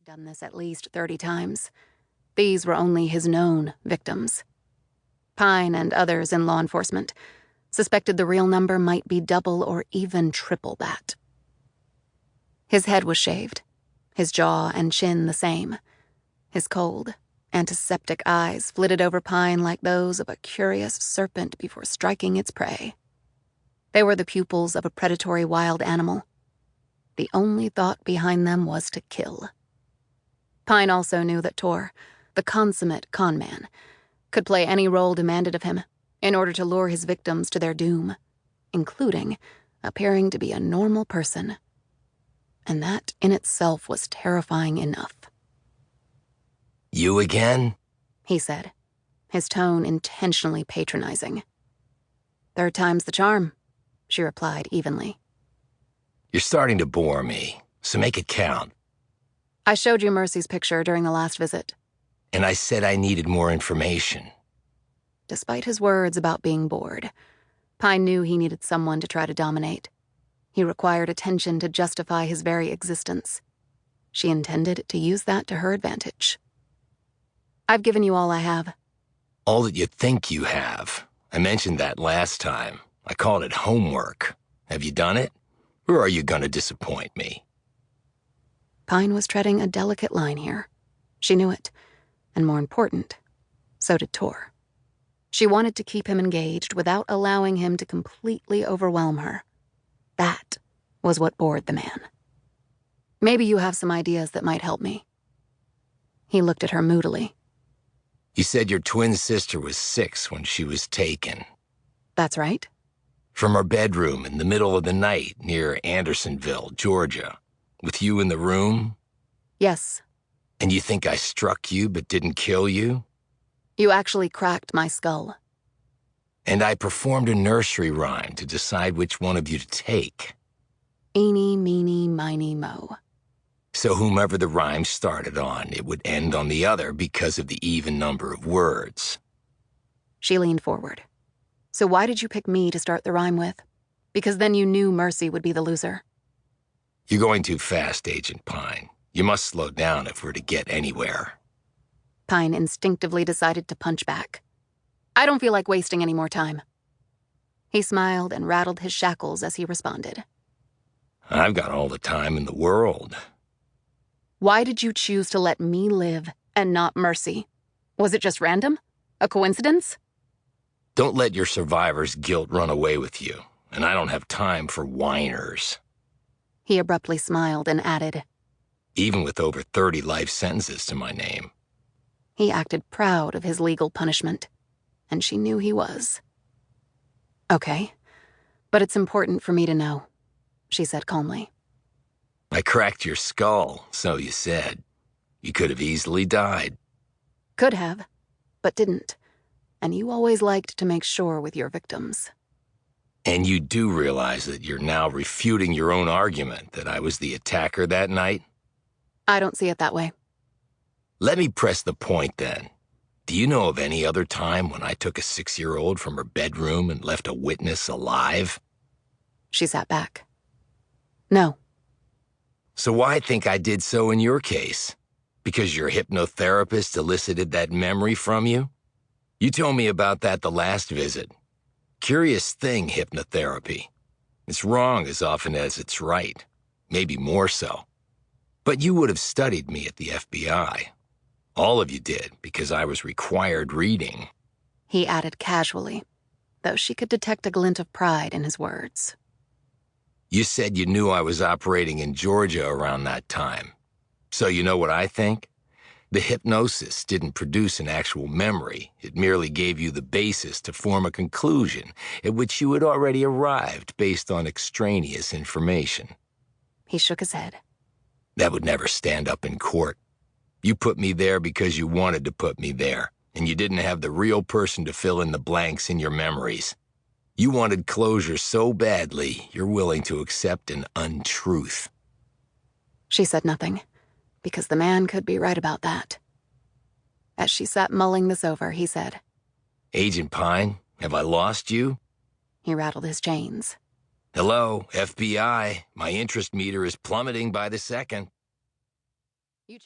done this at least 30 times. These were only his known victims. Pine and others in law enforcement suspected the real number might be double or even triple that. His head was shaved, his jaw and chin the same. His cold, antiseptic eyes flitted over Pine like those of a curious serpent before striking its prey. They were the pupils of a predatory wild animal. The only thought behind them was to kill. Pine also knew that Tor, the consummate con man, could play any role demanded of him in order to lure his victims to their doom, including appearing to be a normal person. And that in itself was terrifying enough. "You again?" he said, his tone intentionally patronizing. "Third time's the charm," she replied evenly. "You're starting to bore me, so make it count." "I showed you Mercy's picture during the last visit." "And I said I needed more information." Despite his words about being bored, Pine knew he needed someone to try to dominate. He required attention to justify his very existence. She intended to use that to her advantage. "I've given you all I have." "All that you think you have. I mentioned that last time. I called it homework. Have you done it? Or are you going to disappoint me?" Pine was treading a delicate line here. She knew it. And more important, so did Tor. She wanted to keep him engaged without allowing him to completely overwhelm her. That was what bored the man. "Maybe you have some ideas that might help me." He looked at her moodily. "You said your twin sister was 6 when she was taken." "That's right." "From her bedroom in the middle of the night near Andersonville, Georgia. With you in the room?" "Yes." "And you think I struck you but didn't kill you?" "You actually cracked my skull." "And I performed a nursery rhyme to decide which one of you to take." Eeny, meeny, miny, mo. "So whomever the rhyme started on, it would end on the other because of the even number of words." She leaned forward. "So why did you pick me to start the rhyme with? Because then you knew Mercy would be the loser." "You're going too fast, Agent Pine. You must slow down if we're to get anywhere." Pine instinctively decided to punch back. "I don't feel like wasting any more time." He smiled and rattled his shackles as he responded. "I've got all the time in the world." "Why did you choose to let me live and not Mercy? Was it just random? A coincidence?" "Don't let your survivor's guilt run away with you, and I don't have time for whiners." He abruptly smiled and added, "Even with over 30 life sentences to my name." He acted proud of his legal punishment, and she knew he was. "Okay, but it's important for me to know," she said calmly. "I cracked your skull, so you said. You could have easily died." "Could have, but didn't. And you always liked to make sure with your victims." "And you do realize that you're now refuting your own argument that I was the attacker that night?" "I don't see it that way." "Let me press the point then. Do you know of any other time when I took a 6-year-old from her bedroom and left a witness alive?" She sat back. "No." "So why think I did so in your case? Because your hypnotherapist elicited that memory from you? You told me about that the last visit. Curious thing, hypnotherapy. It's wrong as often as it's right. Maybe more so. But you would have studied me at the FBI. All of you did, because I was required reading." He added casually, though she could detect a glint of pride in his words. "You said you knew I was operating in Georgia around that time. So you know what I think? The hypnosis didn't produce an actual memory. It merely gave you the basis to form a conclusion at which you had already arrived based on extraneous information." He shook his head. "That would never stand up in court. You put me there because you wanted to put me there, and you didn't have the real person to fill in the blanks in your memories. You wanted closure so badly, you're willing to accept an untruth." She said nothing, because the man could be right about that. As she sat mulling this over, he said, "Agent Pine, have I lost you?" He rattled his chains. "Hello, FBI. My interest meter is plummeting by the second." You